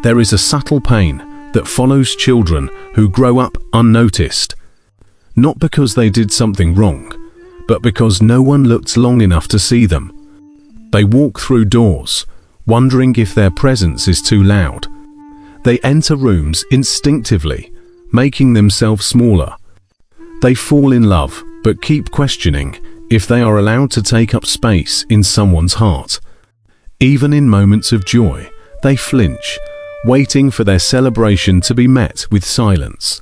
There is a subtle pain that follows children who grow up unnoticed, not because they did something wrong, but because no one looked long enough to see them. They walk through doors, wondering if their presence is too loud. They enter rooms instinctively, making themselves smaller. They fall in love, but keep questioning if they are allowed to take up space in someone's heart. Even in moments of joy, they flinch, waiting for their celebration to be met with silence.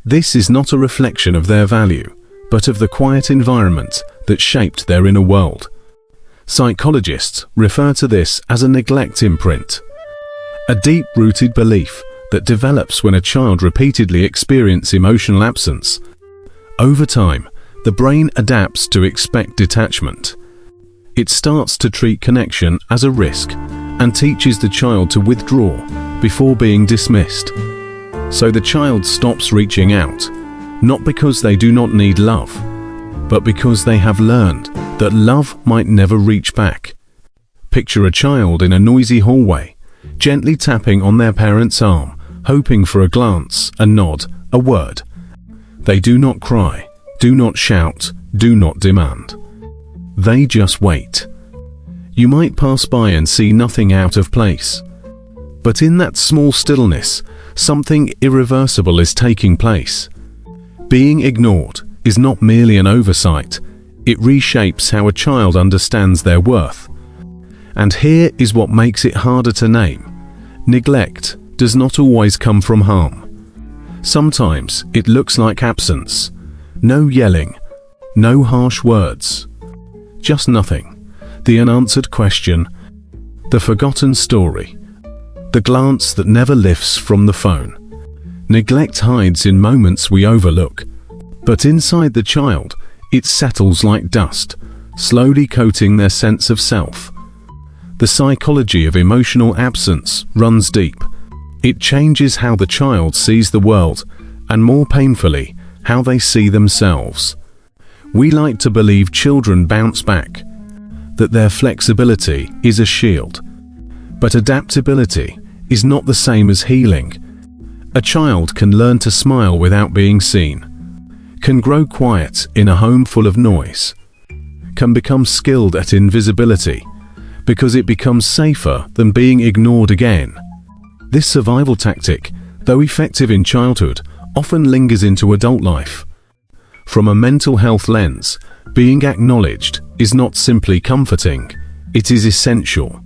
This is not a reflection of their value, but of the quiet environment that shaped their inner world. Psychologists refer to this as a neglect imprint, a deep-rooted belief that develops when a child repeatedly experiences emotional absence. Over time, the brain adapts to expect detachment. It starts to treat connection as a risk and teaches the child to withdraw before being dismissed. So the child stops reaching out, not because they do not need love, but because they have learned that love might never reach back. Picture a child in a noisy hallway, gently tapping on their parent's arm, hoping for a glance, a nod, a word. They do not cry, do not shout, do not demand. They just wait. You might pass by and see nothing out of place. But in that small stillness, something irreversible is taking place. Being ignored is not merely an oversight, it reshapes how a child understands their worth. And here is what makes it harder to name. Neglect does not always come from harm. Sometimes it looks like absence. No yelling, no harsh words. Just nothing. The unanswered question, the forgotten story, the glance that never lifts from the phone. Neglect hides in moments we overlook, but inside the child, it settles like dust, slowly coating their sense of self. The psychology of emotional absence runs deep. It changes how the child sees the world, and more painfully, how they see themselves. We like to believe children bounce back, that their flexibility is a shield. But adaptability is not the same as healing. A child can learn to smile without being seen, can grow quiet in a home full of noise, can become skilled at invisibility, because it becomes safer than being ignored again. This survival tactic, though effective in childhood, often lingers into adult life. From a mental health lens, being acknowledged is not simply comforting, it is essential.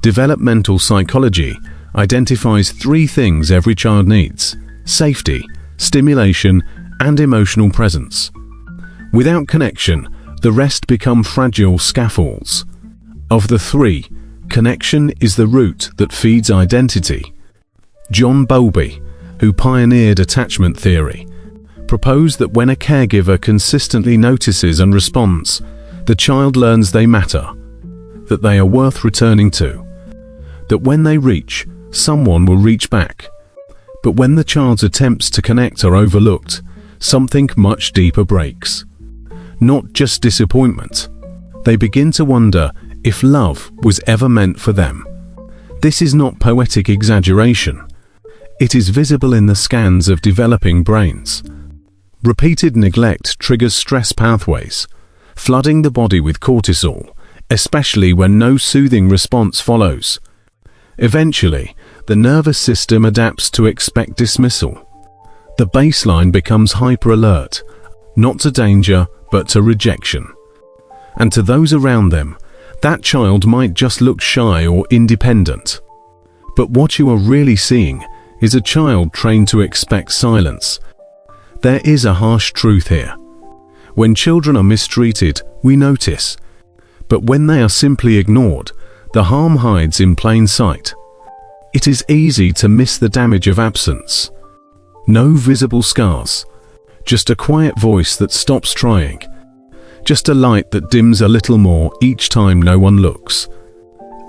Developmental psychology identifies 3 things every child needs: safety, stimulation, and emotional presence. Without connection, the rest become fragile scaffolds. Of the 3, connection is the root that feeds identity. John Bowlby, who pioneered attachment theory, proposed that when a caregiver consistently notices and responds, the child learns they matter, that they are worth returning to, that when they reach, someone will reach back. But when the child's attempts to connect are overlooked, something much deeper breaks. Not just disappointment. They begin to wonder if love was ever meant for them. This is not poetic exaggeration. It is visible in the scans of developing brains. Repeated neglect triggers stress pathways, flooding the body with cortisol, especially when no soothing response follows. Eventually, the nervous system adapts to expect dismissal. The baseline becomes hyper-alert, not to danger, but to rejection. And to those around them, that child might just look shy or independent. But what you are really seeing is a child trained to expect silence. There is a harsh truth here. When children are mistreated, we notice. But when they are simply ignored, the harm hides in plain sight. It is easy to miss the damage of absence. No visible scars, just a quiet voice that stops trying, just a light that dims a little more each time no one looks.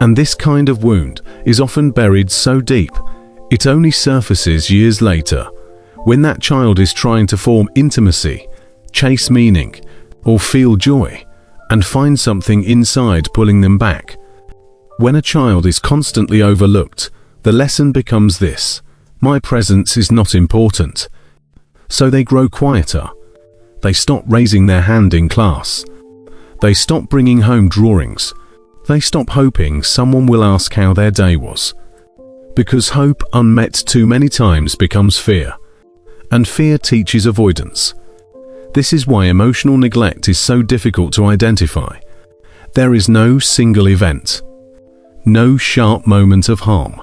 And this kind of wound is often buried so deep, it only surfaces years later, when that child is trying to form intimacy, chase meaning, or feel joy, and find something inside pulling them back. When a child is constantly overlooked, The lesson becomes this: my presence is not important. So they grow quieter. They stop raising their hand in class. They stop bringing home drawings. They stop hoping someone will ask how their day was. Because hope unmet too many times becomes fear. And fear teaches avoidance. This is why emotional neglect is so difficult to identify. There is no single event. No sharp moment of harm.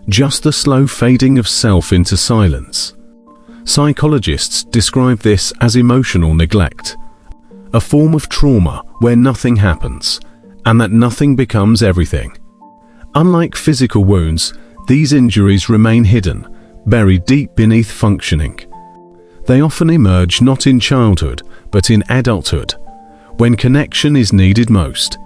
Just the slow fading of self into silence. Psychologists describe this as emotional neglect, a form of trauma where nothing happens, and that nothing becomes everything. Unlike physical wounds, these injuries remain hidden, buried deep beneath functioning. They often emerge not in childhood, but in adulthood, when connection is needed most.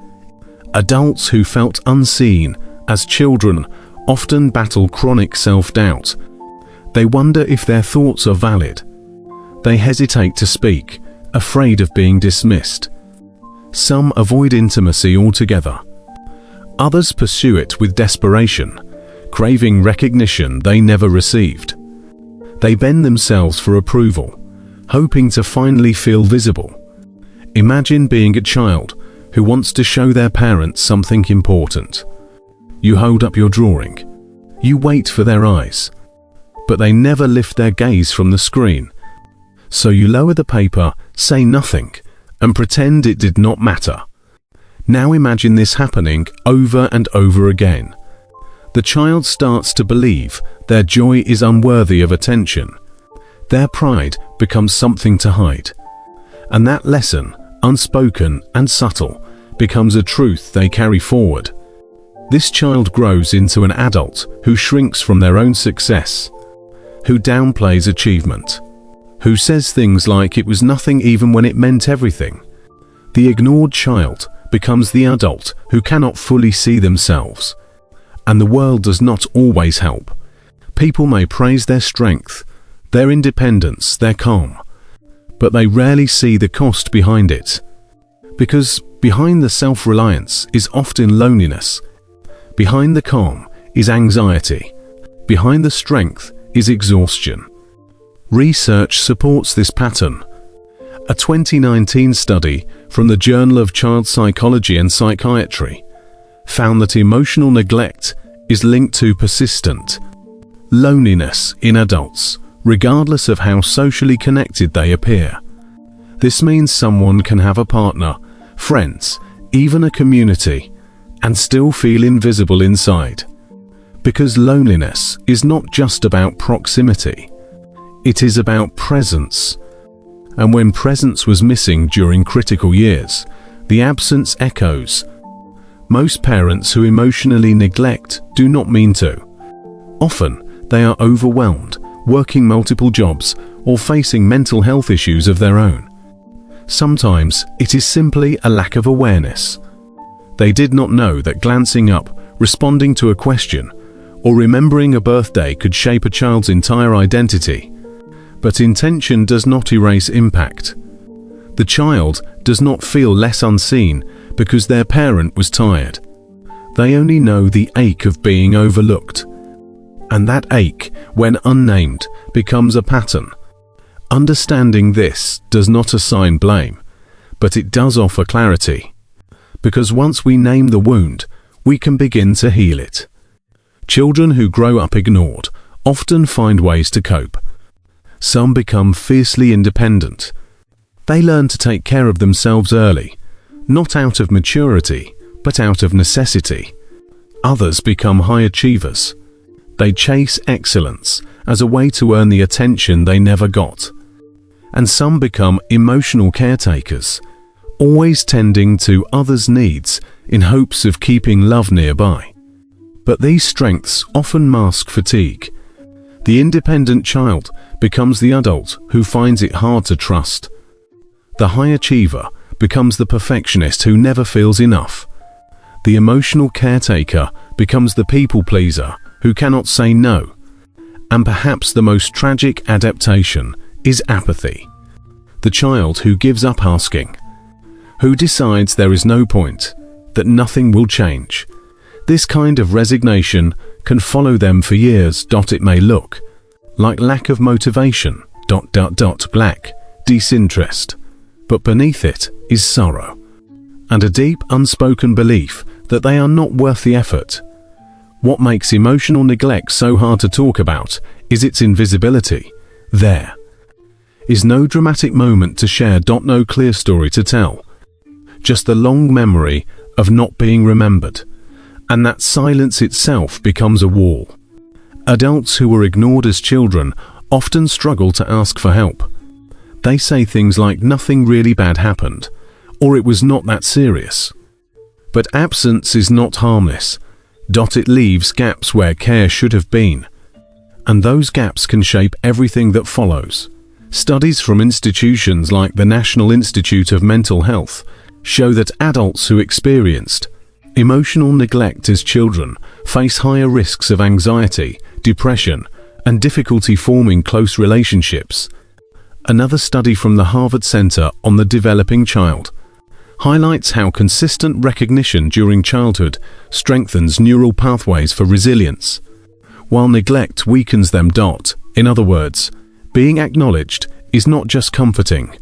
Adults who felt unseen as children often battle chronic self-doubt. They wonder if their thoughts are valid. They hesitate to speak, afraid of being dismissed. Some avoid intimacy altogether. Others pursue it with desperation, craving recognition they never received. They bend themselves for approval, hoping to finally feel visible. Imagine being a child who wants to show their parents something important. You hold up your drawing. You wait for their eyes. But they never lift their gaze from the screen. So you lower the paper, say nothing, and pretend it did not matter. Now imagine this happening over and over again. The child starts to believe their joy is unworthy of attention. Their pride becomes something to hide. And that lesson, unspoken and subtle, becomes a truth they carry forward. This child grows into an adult who shrinks from their own success, who downplays achievement, who says things like it was nothing even when it meant everything. The ignored child becomes the adult who cannot fully see themselves. And the world does not always help. People may praise their strength, their independence, their calm, but they rarely see the cost behind it. Because behind the self-reliance is often loneliness. Behind the calm is anxiety. Behind the strength is exhaustion. Research supports this pattern. A 2019 study from the Journal of Child Psychology and Psychiatry found that emotional neglect is linked to persistent loneliness in adults, regardless of how socially connected they appear. This means someone can have a partner, friends, even a community, and still feel invisible inside. Because loneliness is not just about proximity, it is about presence. And when presence was missing during critical years, the absence echoes. Most parents who emotionally neglect do not mean to. Often, they are overwhelmed, working multiple jobs, or facing mental health issues of their own. Sometimes, it is simply a lack of awareness. They did not know that glancing up, responding to a question, or remembering a birthday could shape a child's entire identity. But intention does not erase impact. The child does not feel less unseen because their parent was tired. They only know the ache of being overlooked. And that ache, when unnamed, becomes a pattern. Understanding this does not assign blame, but it does offer clarity. Because once we name the wound, we can begin to heal it. Children who grow up ignored often find ways to cope. Some become fiercely independent. They learn to take care of themselves early, not out of maturity, but out of necessity. Others become high achievers. They chase excellence as a way to earn the attention they never got. And some become emotional caretakers, always tending to others' needs in hopes of keeping love nearby. But these strengths often mask fatigue. The independent child becomes the adult who finds it hard to trust. The high achiever becomes the perfectionist who never feels enough. The emotional caretaker becomes the people pleaser who cannot say no. And perhaps the most tragic adaptation is apathy. The child who gives up asking, who decides there is no point, that nothing will change. This kind of resignation can follow them for years. It may look like lack of motivation, black, disinterest, but beneath it is sorrow and a deep unspoken belief that they are not worth the effort. What makes emotional neglect so hard to talk about is its invisibility. There is no dramatic moment to share, no clear story to tell, just the long memory of not being remembered, and that silence itself becomes a wall. Adults who were ignored as children often struggle to ask for help. They say things like nothing really bad happened, or it was not that serious. But absence is not harmless. It leaves gaps where care should have been, and those gaps can shape everything that follows. Studies from institutions like the National Institute of Mental Health show that adults who experienced emotional neglect as children face higher risks of anxiety, depression, and difficulty forming close relationships. Another study from the Harvard Center on the Developing Child highlights how consistent recognition during childhood strengthens neural pathways for resilience, while neglect weakens them. In other words, being acknowledged is not just comforting.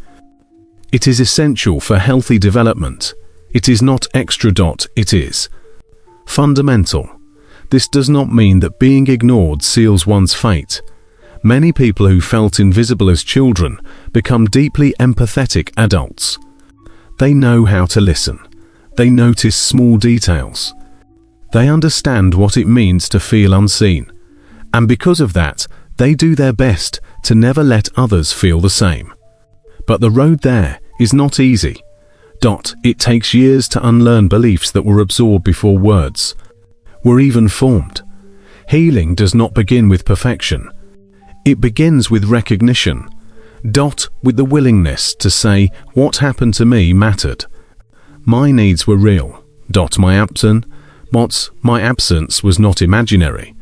It is essential for healthy development. It is not extra. It is fundamental. This does not mean that being ignored seals one's fate. Many people who felt invisible as children become deeply empathetic adults. They know how to listen. They notice small details. They understand what it means to feel unseen. And because of that, they do their best to never let others feel the same. But the road there is not easy. It takes years to unlearn beliefs that were absorbed before words were even formed. Healing does not begin with perfection. It begins with recognition. With the willingness to say, what happened to me mattered. My needs were real. My absence was not imaginary.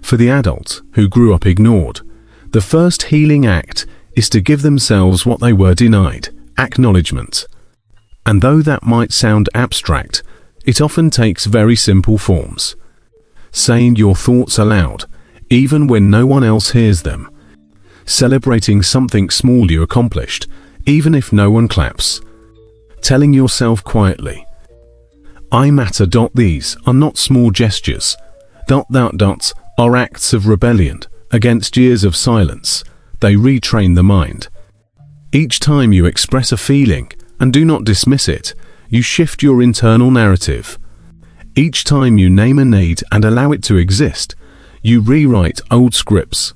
For the adult who grew up ignored, the first healing act is to give themselves what they were denied: acknowledgement. And though that might sound abstract, it often takes very simple forms. Saying your thoughts aloud, even when no one else hears them. Celebrating something small you accomplished, even if no one claps. Telling yourself quietly, I matter. These are not small gestures. Are acts of rebellion against years of silence. They retrain the mind. Each time you express a feeling and do not dismiss it, you shift your internal narrative. Each time you name a need and allow it to exist, you rewrite old scripts.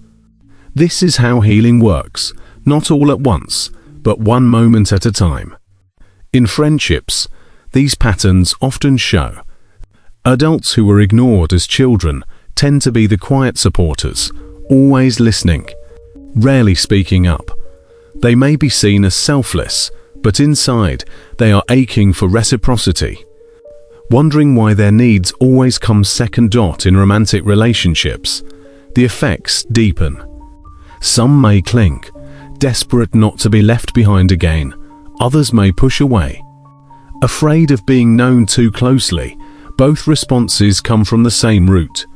This is how healing works, not all at once, but one moment at a time. In friendships, these patterns often show. Adults who were ignored as children tend to be the quiet supporters, always listening, rarely speaking up. They may be seen as selfless, but inside they are aching for reciprocity, wondering why their needs always come second. In romantic relationships, the effects deepen. Some may cling, desperate not to be left behind again. Others may push away, afraid of being known too closely. Both responses come from the same root: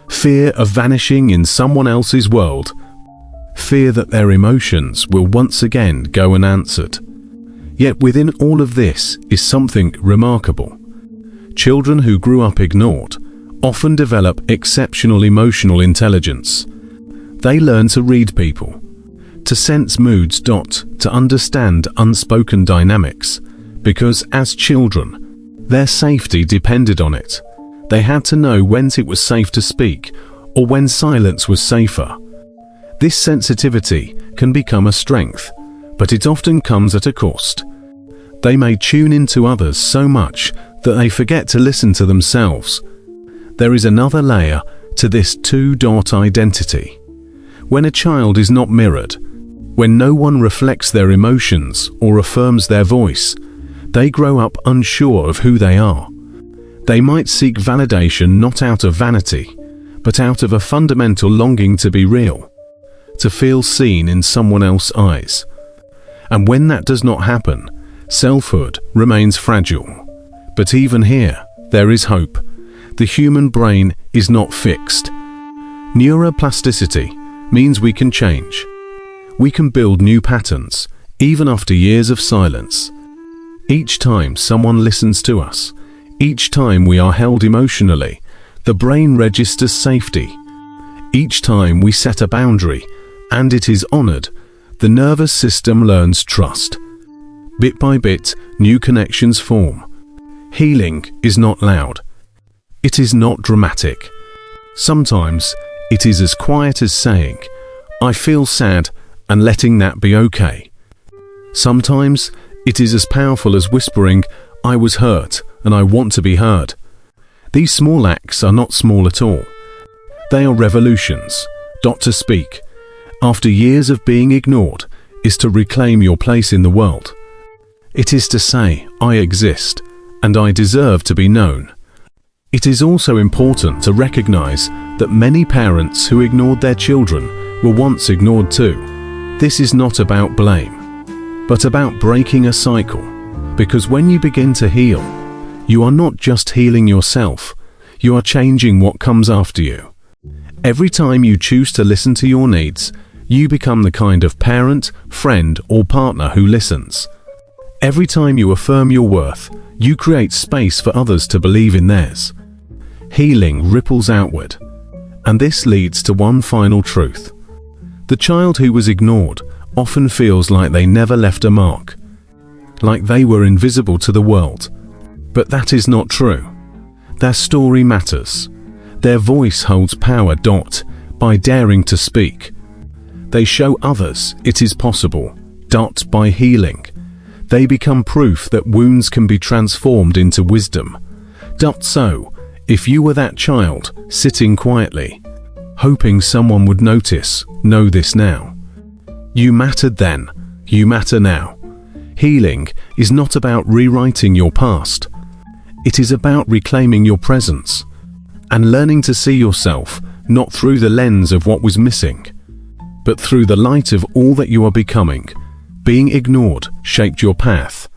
fear of vanishing in someone else's world, fear that their emotions will once again go unanswered. Yet within all of this is something remarkable. Children who grew up ignored often develop exceptional emotional intelligence. They learn to read people, to sense moods. To understand unspoken dynamics, because as children, their safety depended on it. They had to know when it was safe to speak or when silence was safer. This sensitivity can become a strength, but it often comes at a cost. They may tune into others so much that they forget to listen to themselves. There is another layer to this identity. When a child is not mirrored, when no one reflects their emotions or affirms their voice, they grow up unsure of who they are. They might seek validation not out of vanity, but out of a fundamental longing to be real, to feel seen in someone else's eyes. And when that does not happen, selfhood remains fragile. But even here, there is hope. The human brain is not fixed. Neuroplasticity means we can change. We can build new patterns, even after years of silence. Each time someone listens to us, each time we are held emotionally, the brain registers safety. Each time we set a boundary, and it is honored, the nervous system learns trust. Bit by bit, new connections form. Healing is not loud. It is not dramatic. Sometimes it is as quiet as saying, "I feel sad," and letting that be okay. Sometimes it is as powerful as whispering, "I was hurt and I want to be heard." These small acts are not small at all. They are revolutions. To speak, after years of being ignored, is to reclaim your place in the world. It is to say, "I exist, and I deserve to be known." It is also important to recognize that many parents who ignored their children were once ignored too. This is not about blame, but about breaking a cycle. Because when you begin to heal, you are not just healing yourself, you are changing what comes after you. Every time you choose to listen to your needs, you become the kind of parent, friend, or partner who listens. Every time you affirm your worth, you create space for others to believe in theirs. Healing ripples outward. And this leads to one final truth. The child who was ignored often feels like they never left a mark, like they were invisible to the world. But that is not true. Their story matters. Their voice holds power. By daring to speak, they show others it is possible. By healing, they become proof that wounds can be transformed into wisdom. So, if you were that child, sitting quietly, hoping someone would notice, know this now. You mattered then, you matter now. Healing is not about rewriting your past. It is about reclaiming your presence and learning to see yourself not through the lens of what was missing, but through the light of all that you are becoming. Being ignored shaped your path,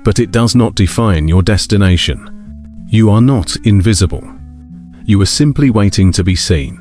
but it does not define your destination. You are not invisible. You are simply waiting to be seen.